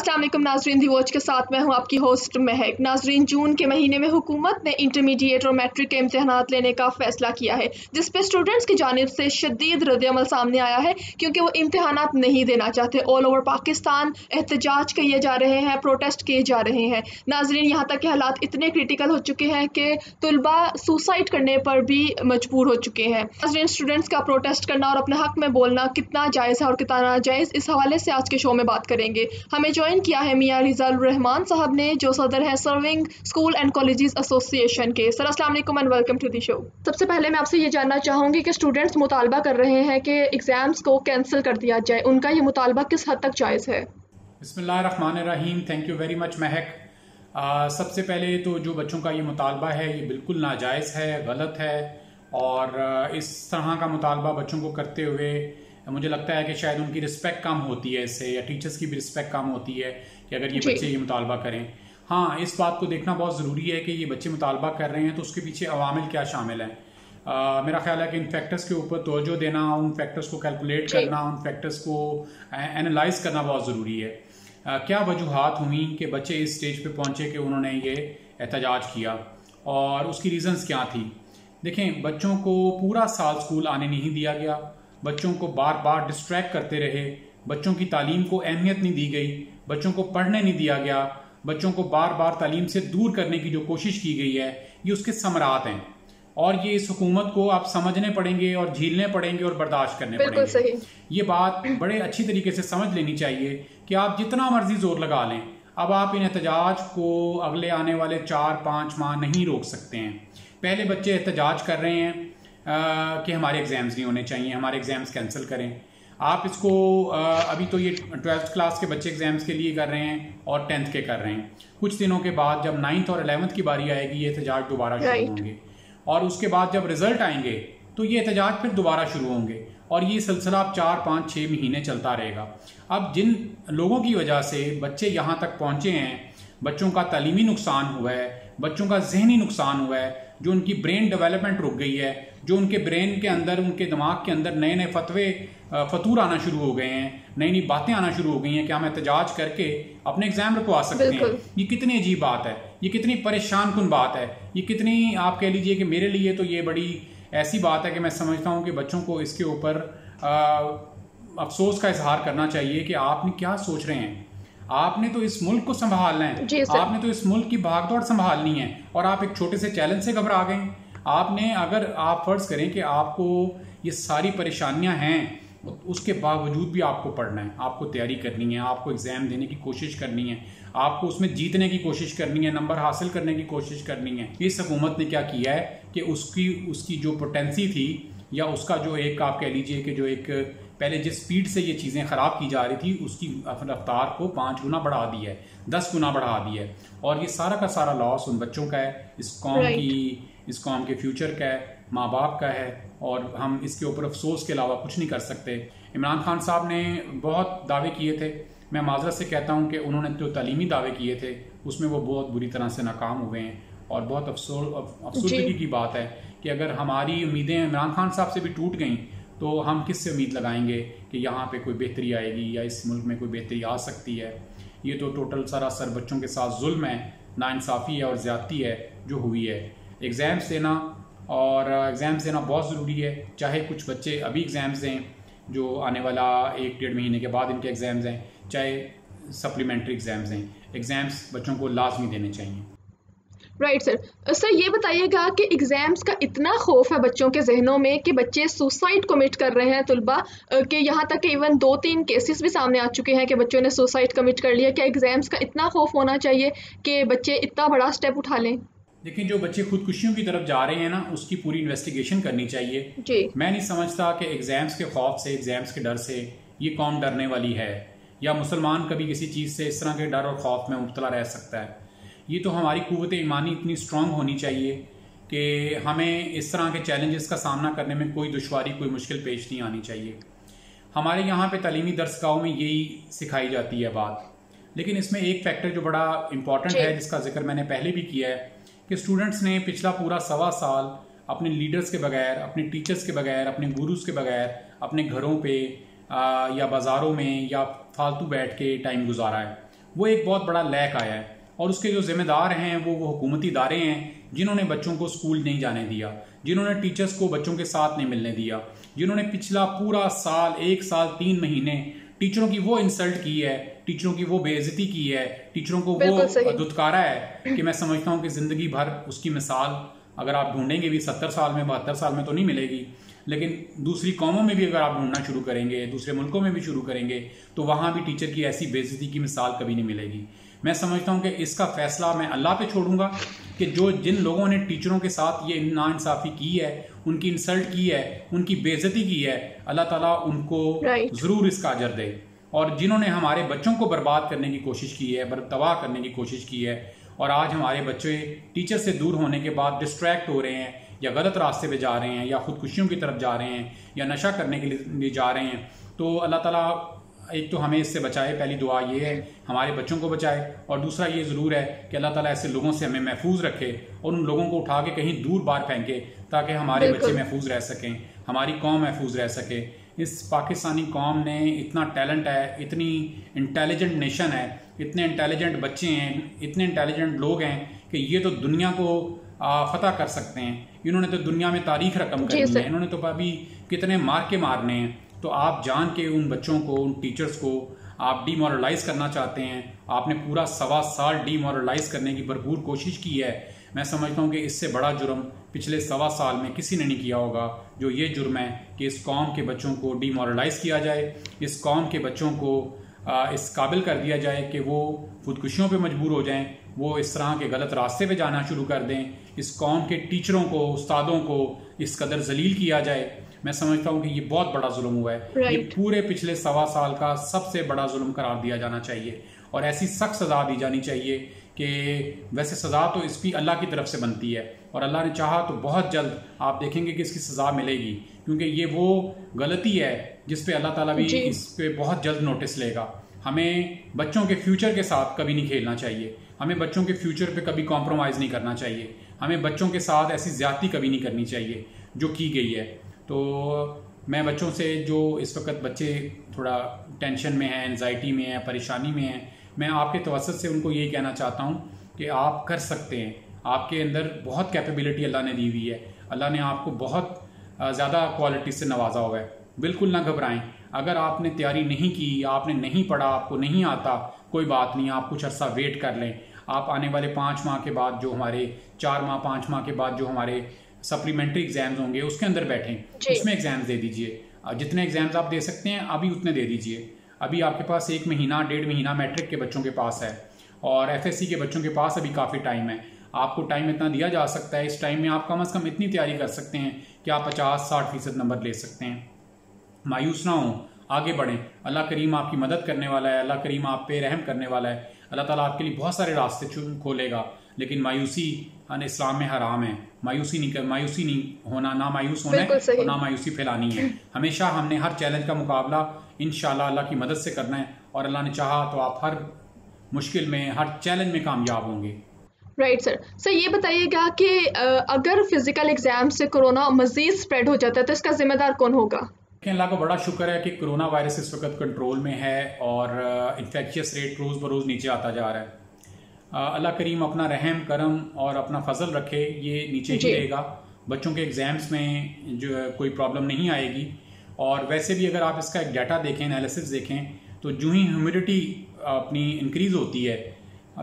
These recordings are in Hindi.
अस्सलाम वालेकुम नाजरीन, दी वॉच के साथ मैं हूं आपकी होस्ट महक। नाजरीन, जून के महीने में हुकूमत ने इंटरमीडिएट और मैट्रिक के इम्तहानात लेने का फैसला किया है, जिस पे स्टूडेंट्स की जानिब से शदीद रद्दअमल सामने आया है क्योंकि वो इम्तहानात नहीं देना चाहते। ऑल ओवर पाकिस्तान एहतजाज किए जा रहे हैं, प्रोटेस्ट किए जा रहे हैं। नाजरीन, यहाँ तक के हालात इतने क्रिटिकल हो चुके हैं कि तुलबा सुसाइड करने पर भी मजबूर हो चुके हैं। नाजरीन, स्टूडेंट्स का प्रोटेस्ट करना और अपने हक में बोलना कितना जायज़ है और कितना नाजायज़, इस हवाले से आज के शो में बात करेंगे। हमें ज्वाइन किया है मियां रिजाल रहमान साहब ने, जो सदर है serving school and colleges association के। सर अस्सलाम वालेकुम and welcome to the show. सबसे पहले मैं आपसे ये जानना चाहूँगी कि स्टूडेंट्स मुतालबा कर रहे हैं कि एग्जाम्स को कैंसिल कर दिया जाए, उनका ये मुतालबा किस हद तक जायज़ है? बिस्मिल्लाहिर्रहमानिर्रहीम। थैंक यू वेरी मच महक। सबसे पहले तो जो बच्चों का ये मुतालबा है ये बिल्कुल नाजायज़ है, गलत है, और इस तरह का मुतालबा बच्चों को करते हुए मुझे लगता है कि शायद उनकी रिस्पेक्ट कम होती है इससे, या टीचर्स की भी रिस्पेक्ट कम होती है कि अगर ये बच्चे ये मुतालबा करें। हाँ, इस बात को देखना बहुत ज़रूरी है कि ये बच्चे मुतालबा कर रहे हैं तो उसके पीछे अवामिल क्या शामिल हैं। मेरा ख्याल है कि इन फैक्टर्स के ऊपर तवज्जो देना, उन फैक्टर्स को कैलकुलेट करना, उन फैक्टर्स को एनालाइज करना बहुत ज़रूरी है। क्या वजूहात हुई कि बच्चे इस स्टेज पे पहुंचे कि उन्होंने ये एहतजाज किया, और उसकी रीजंस क्या थी। देखें, बच्चों को पूरा साल स्कूल आने नहीं दिया गया, बच्चों को बार बार डिस्ट्रैक्ट करते रहे, बच्चों की तालीम को अहमियत नहीं दी गई, बच्चों को पढ़ने नहीं दिया गया, बच्चों को बार बार तालीम से दूर करने की जो कोशिश की गई है, ये उसके समरात हैं। और ये इस हुकूमत को आप समझने पड़ेंगे और झीलने पड़ेंगे और बर्दाश्त करने पड़ेंगे। सही। ये बात बड़े अच्छी तरीके से समझ लेनी चाहिए कि आप जितना मर्जी जोर लगा लें, अब आप इन एहतजाज को अगले आने वाले 4-5 माह नहीं रोक सकते हैं। पहले बच्चे एहतजाज कर रहे हैं कि हमारे एग्जाम्स नहीं होने चाहिए, हमारे एग्जाम्स कैंसिल करें। आप इसको अभी तो ये 12th क्लास के बच्चे एग्जाम्स के लिए कर रहे हैं और 10th के कर रहे हैं। कुछ दिनों के बाद जब 9th और 11th की बारी आएगी, ये एहतजाज दोबारा शुरू होंगे, और उसके बाद जब रिजल्ट आएंगे तो ये एहतजाज फिर दोबारा शुरू होंगे, और ये सिलसिला 4-5-6 महीने चलता रहेगा। अब जिन लोगों की वजह से बच्चे यहाँ तक पहुँचे हैं, बच्चों का तालीमी नुकसान हुआ है, बच्चों का जहनी नुकसान हुआ है, जो उनकी ब्रेन डेवलपमेंट रुक गई है, जो उनके ब्रेन के अंदर, उनके दिमाग के अंदर नए नए फतूर आना शुरू हो गए हैं, नई नई बातें आना शुरू हो गई हैं कि हम एहतजाज करके अपने एग्जाम रुकवा सकते हैं। ये कितनी अजीब बात है, ये कितनी परेशान कुन बात है, ये कितनी, आप कह लीजिए कि मेरे लिए तो ये बड़ी ऐसी बात है कि मैं समझता हूँ कि बच्चों को इसके ऊपर अफसोस का इजहार करना चाहिए कि आपने क्या सोच रहे हैं। आपने तो इस मुल्क को संभालना है, आपने तो इस मुल्क की भागदौड़ संभालनी है, और आप एक छोटे से चैलेंज से घबरा गए। आपने, अगर आप फर्ज करें कि आपको ये सारी परेशानियां हैं, उसके बावजूद भी आपको पढ़ना है, आपको तैयारी करनी है, आपको एग्जाम देने की कोशिश करनी है, आपको उसमें जीतने की कोशिश करनी है, नंबर हासिल करने की कोशिश करनी है। इस हुकूमत ने क्या किया है कि उसकी जो पोटेंसी थी, या उसका जो एक, आप कह लीजिए कि जो एक पहले जिस स्पीड से ये चीज़ें ख़राब की जा रही थी, उसकी रफ्तार को 5 गुना बढ़ा दी है, 10 गुना बढ़ा दी है, और ये सारा का सारा लॉस उन बच्चों का है, इस कौम के फ्यूचर का है, माँ बाप का है, और हम इसके ऊपर अफसोस के अलावा कुछ नहीं कर सकते। इमरान खान साहब ने बहुत दावे किए थे, मैं माजरत से कहता हूँ कि उन्होंने जो तालीमी दावे किए थे उसमें वो बहुत बुरी तरह से नाकाम हुए हैं, और बहुत अफसोसदगी की बात है कि अगर हमारी उम्मीदें इमरान खान साहब से भी टूट गई तो हम किससे उम्मीद लगाएंगे कि यहाँ पे कोई बेहतरी आएगी या इस मुल्क में कोई बेहतरी आ सकती है। ये तो टोटल सरासर बच्चों के साथ जुल्म है, नाइंसाफ़ी है और ज़्यादती है जो हुई है। एग्ज़ाम्स देना बहुत ज़रूरी है, चाहे कुछ बच्चे अभी एग्ज़ाम्स दें जो आने वाला 1-1.5 महीने के बाद इनके एग्ज़ाम्स हैं, चाहे सप्लीमेंट्री एग्ज़ाम्स हैं, एग्ज़ाम्स बच्चों को लाजमी देने चाहिए। राइट सर, ये बताइएगा कि एग्जाम्स का इतना खौफ है बच्चों के जहनों में कि बच्चे सुसाइड कमिट कर रहे हैं तुलबा, कि यहाँ तक कि इवन 2-3 केसेस भी सामने आ चुके हैं कि बच्चों ने सुसाइड कमिट कर लिया। क्या एग्जाम्स का इतना खौफ होना चाहिए कि बच्चे इतना बड़ा स्टेप उठा लें? देखिए, जो बच्चे खुदकुशियों की तरफ जा रहे हैं ना, उसकी पूरी इन्वेस्टिगेशन करनी चाहिए जी। मैं नहीं समझता कि एग्जाम्स के खौफ से, एग्जाम्स के डर से ये कौम डरने वाली है, या मुसलमान कभी किसी चीज़ से इस तरह के डर और खौफ में मुब्तला रह सकता है। ये तो हमारी कुव्वत ईमानी इतनी स्ट्रांग होनी चाहिए कि हमें इस तरह के चैलेंजेस का सामना करने में कोई दुश्वारी, कोई मुश्किल पेश नहीं आनी चाहिए। हमारे यहाँ पे तालीमी दरसगाहों में यही सिखाई जाती है बात, लेकिन इसमें एक फैक्टर जो बड़ा इंपॉर्टेंट है, जिसका जिक्र मैंने पहले भी किया है, कि स्टूडेंट्स ने पिछला पूरा 1.25 साल अपने लीडर्स के बगैर, अपने टीचर्स के बगैर, अपने गुरुज के बगैर, अपने घरों पे या बाज़ारों में या फालतू बैठ के टाइम गुजारा है। वो एक बहुत बड़ा लैक आया है। और उसके जो जिम्मेदार हैं वो हुकूमती इदारे हैं जिन्होंने बच्चों को स्कूल नहीं जाने दिया, जिन्होंने टीचर्स को बच्चों के साथ नहीं मिलने दिया, जिन्होंने पिछला पूरा साल, 1 साल 3 महीने टीचरों की वो इंसल्ट की है, टीचरों की वो बेइज्जती की है, टीचरों को वो दुत्कारा है कि मैं समझता हूँ कि जिंदगी भर उसकी मिसाल अगर आप ढूंढेंगे भी 70 साल में, 72 साल में तो नहीं मिलेगी, लेकिन दूसरी कौमों में भी अगर आप ढूंढना शुरू करेंगे, दूसरे मुल्कों में भी शुरू करेंगे, तो वहां भी टीचर की ऐसी बेइज्जती की मिसाल कभी नहीं मिलेगी। मैं समझता हूं कि इसका फैसला मैं अल्लाह पे छोड़ूंगा कि जिन लोगों ने टीचरों के साथ ये नाइंसाफी की है, उनकी इंसल्ट की है, उनकी बेइज्जती की है, अल्लाह ताला उनको जरूर इसका अजर दे। और जिन्होंने हमारे बच्चों को बर्बाद करने की कोशिश की है, तबाह करने की कोशिश की है, और आज हमारे बच्चे टीचर से दूर होने के बाद डिस्ट्रैक्ट हो रहे हैं, या गलत रास्ते पे जा रहे हैं, या खुदकुशियों की तरफ जा रहे हैं, या नशा करने के लिए जा रहे हैं, तो अल्लाह ताला एक तो हमें इससे बचाए, पहली दुआ ये है हमारे बच्चों को बचाए, और दूसरा ये ज़रूर है कि अल्लाह ताला ऐसे लोगों से हमें महफूज रखे और उन लोगों को उठा के कहीं दूर बाहर फेंके, ताकि हमारे बच्चे महफूज रह सकें, हमारी कौम महफूज रह सके। इस पाकिस्तानी कौम ने इतना टैलेंट है, इतनी इंटेलिजेंट नेशन है, इतने इंटेलिजेंट बच्चे हैं, इतने इंटेलिजेंट लोग हैं कि ये तो दुनिया को फतह कर सकते हैं। इन्होंने तो दुनिया में तारीख रकम करनी है, इन्होंने तो अभी कितने मार के मारने हैं। तो आप जान के उन बच्चों को, उन टीचर्स को आप डीमोरलाइज करना चाहते हैं, आपने पूरा 1.25 साल डीमोरलाइज करने की भरपूर कोशिश की है। मैं समझता हूँ कि इससे बड़ा जुर्म पिछले 1.25 साल में किसी ने नहीं किया होगा, जो ये जुर्म है कि इस कौम के बच्चों को डीमोरलाइज किया जाए, इस कौम के बच्चों को इस काबिल कर दिया जाए कि वो खुदकुशियों पे मजबूर हो जाएं, वो इस तरह के गलत रास्ते पे जाना शुरू कर दें, इस कौम के टीचरों को, उस्तादों को इस कदर जलील किया जाए। मैं समझता हूँ कि ये बहुत बड़ा जुल्म हुआ है। ये पूरे पिछले 1.25 साल का सबसे बड़ा जुल्म करार दिया जाना चाहिए, और ऐसी सख्त सजा दी जानी चाहिए कि वैसे सजा तो इसकी अल्लाह की तरफ से बनती है, और अल्लाह ने चाहा तो बहुत जल्द आप देखेंगे कि इसकी सजा मिलेगी, क्योंकि ये वो गलती है जिस पे अल्लाह ताला भी इस पे बहुत जल्द नोटिस लेगा। हमें बच्चों के फ्यूचर के साथ कभी नहीं खेलना चाहिए, हमें बच्चों के फ्यूचर पे कभी कॉम्प्रोमाइज़ नहीं करना चाहिए, हमें बच्चों के साथ ऐसी ज्यादती कभी नहीं करनी चाहिए जो की गई है। तो मैं बच्चों से, जो इस वक्त बच्चे थोड़ा टेंशन में हैं, एंजाइटी में हैं, परेशानी में हैं, मैं आपके तवज्जुह से उनको यही कहना चाहता हूँ कि आप कर सकते हैं। आपके अंदर बहुत कैपेबिलिटी अल्लाह ने दी हुई है, अल्लाह ने आपको बहुत ज़्यादा क्वालिटी से नवाजा हुआ है। बिल्कुल ना घबराएं। अगर आपने तैयारी नहीं की, आपने नहीं पढ़ा, आपको नहीं आता, कोई बात नहीं, आप कुछ अर्सा वेट कर लें। आप आने वाले 5 माह के बाद, जो हमारे 4 माह 5 माह के बाद जो हमारे सप्लीमेंट्री एग्जाम्स होंगे उसके अंदर बैठें, उसमें एग्जाम्स दे दीजिए। जितने एग्जाम्स आप दे सकते हैं अभी उतने दे दीजिए। अभी आपके पास 1 महीना 1.5 महीना मैट्रिक के बच्चों के पास है, और FSC के बच्चों के पास अभी काफ़ी टाइम है। आपको टाइम इतना दिया जा सकता है, इस टाइम में आप कम से कम इतनी तैयारी कर सकते हैं कि आप 50-60% नंबर ले सकते हैं। मायूस ना हो, आगे बढ़ें। अल्लाह करीम आपकी मदद करने वाला है, अल्लाह करीम आप पे रहम करने वाला है। अल्लाह ताला आपके लिए बहुत सारे रास्ते खोलेगा, लेकिन मायूसी इस्लाम में हराम है। मायूसी नहीं होना, ना मायूस होना है और ना मायूसी फैलानी है। हमेशा हमने हर चैलेंज का मुकाबला इंशाल्लाह अल्लाह की मदद से करना है, और अल्लाह ने चाहा तो आप हर मुश्किल में, हर चैलेंज में कामयाब होंगे। राइट सर, ये बताइएगा कि अगर फिजिकल एग्जाम से कोरोना मजीद स्प्रेड हो जाता है तो इसका जिम्मेदार कौन होगा? अल्लाह का बड़ा शुक्र है कि कोरोना वायरस इस वक्त कंट्रोल में है, और इन्फेक्शियस रेट रोज़ बरोज़ नीचे आता जा रहा है। अल्लाह करीम अपना रहम करम और अपना फजल रखे, ये नीचे ही रहेगा। बच्चों के एग्जाम्स में जो कोई प्रॉब्लम नहीं आएगी। और वैसे भी अगर आप इसका एक डाटा देखें, एनालिसिस देखें, तो जो ही ह्यूमिडिटी अपनी इंक्रीज होती है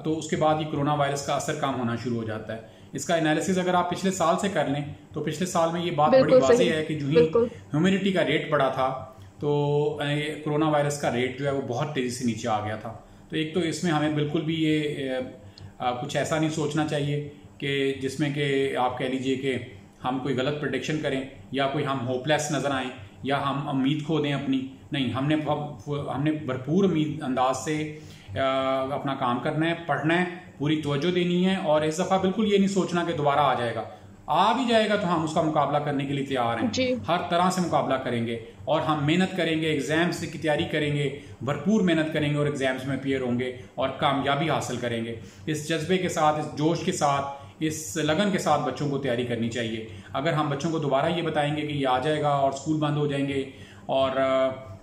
तो उसके बाद ही कोरोना वायरस का असर कम होना शुरू हो जाता है। इसका एनालिसिस अगर आप पिछले साल से कर लें तो पिछले साल में ये बात बड़ी वाज़ेह है कि जो ही ह्यूमिडिटी का रेट बढ़ा था तो कोरोना वायरस का रेट जो है वो बहुत तेजी से नीचे आ गया था। तो एक तो इसमें हमें बिल्कुल भी ये कुछ ऐसा नहीं सोचना चाहिए कि जिसमें कि आप कह लीजिए कि हम कोई गलत प्रेडिक्शन करें, या कोई हम होपलेस नजर आएं, या हम उम्मीद खो दें अपनी। नहीं, हमने भरपूर उम्मीद अंदाज से अपना काम करना है, पढ़ना है, पूरी तवज्जो देनी है, और इस दफा बिल्कुल ये नहीं सोचना कि दोबारा आ जाएगा। आ भी जाएगा तो हम उसका मुकाबला करने के लिए तैयार हैं, हर तरह से मुकाबला करेंगे, और हम मेहनत करेंगे, एग्जाम्स की तैयारी करेंगे, भरपूर मेहनत करेंगे, और एग्जाम्स में अपीयर होंगे और कामयाबी हासिल करेंगे। इस जज्बे के साथ, इस जोश के साथ, इस लगन के साथ बच्चों को तैयारी करनी चाहिए। अगर हम बच्चों को दोबारा ये बताएंगे कि ये आ जाएगा और स्कूल बंद हो जाएंगे और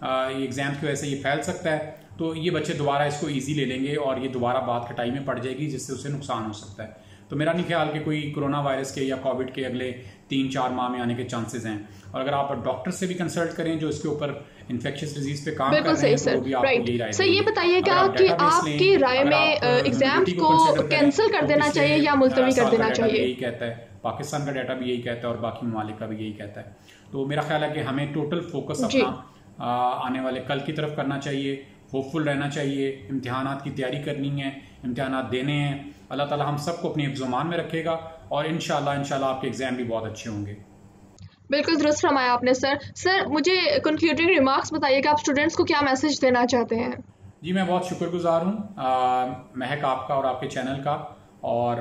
ये एग्ज़ाम की वजह से ये फैल सकता है, तो ये बच्चे दोबारा इसको ईजी ले लेंगे और ये दोबारा बात खटाई में पड़ जाएगी, जिससे उसे नुकसान हो सकता है। तो मेरा नहीं ख्याल कि कोई कोरोना वायरस के या कोविड के अगले 3-4 माह में आने के चांसेस हैं। और अगर आप डॉक्टर से भी कंसल्ट करें जो इसके ऊपर इन्फेक्शियस डिजीज पे काम कर रहे हैं, तो वो भी आपको यही राय सर, ये बताइएगा कि आपकी राय में एग्जाम्स को कैंसिल कर देना चाहिए या मुलतवी कर देना चाहिए? यही कहता है, पाकिस्तान का डाटा भी यही कहता है और बाकी ममालिक का भी यही कहता है। तो मेरा ख्याल है कि हमें टोटल फोकस अपना आने वाले कल की तरफ करना चाहिए, होपफुल रहना चाहिए, इम्तिहानात की तैयारी करनी है, इम्तिहानात देने हैं। अल्लाह ताला हम सबको अपनी हिफ्ज़-ओ-मान में रखेगा और इंशाल्लाह आपके एग्जाम भी बहुत अच्छे होंगे। बिल्कुल दुरुस्त फरमाया आपने सर मुझे कंक्लूडिंग रिमार्क्स बताइएगा, आप स्टूडेंट्स को क्या मैसेज देना चाहते हैं? जी, मैं बहुत शुक्रगुजार हूँ महक आपका और आपके चैनल का, और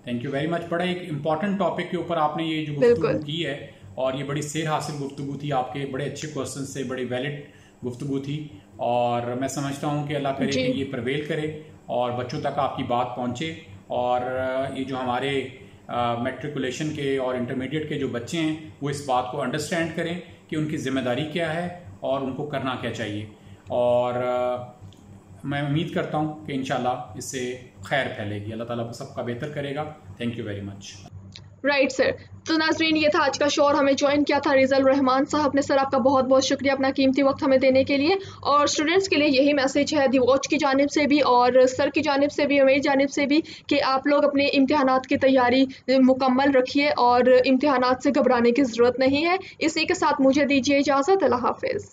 थैंक यू वेरी मच। बड़ा एक इम्पॉर्टेंट टॉपिक के ऊपर आपने ये जो गुफ्तगू की है, और ये बड़ी सेर हासिल गुफ्तगू थी, आपके बड़े अच्छे क्वेश्चन से बड़ी वैलिड गुफ्तगू थी, और मैं समझता हूँ कि अल्लाह करे कि ये प्रवेल करे और बच्चों तक आपकी बात पहुँचे, और ये जो हमारे मैट्रिकुलेशन के और इंटरमीडिएट के जो बच्चे हैं वो इस बात को अंडरस्टैंड करें कि उनकी जिम्मेदारी क्या है और उनको करना क्या चाहिए। और मैं उम्मीद करता हूँ कि इंशाल्लाह इससे खैर फैलेगी। अल्लाह ताला सबका बेहतर करेगा। Thank you very much. Right sir, तो नाजरीन ये था आज का शो, और हमें ज्वाइन किया था रिजल रहमान साहब ने। सर आपका बहुत बहुत शुक्रिया अपना कीमती वक्त हमें देने के लिए। और स्टूडेंट्स के लिए यही मैसेज है दी वॉच की जानिब से भी और सर की जानिब से भी और मेरी जानिब से भी कि आप लोग अपने इम्तिहानात की तैयारी मुकम्मल रखिए और इम्तिहानात से घबराने की ज़रूरत नहीं है। इसी के साथ मुझे दीजिए इजाज़त। अल्लाह हाफिज़।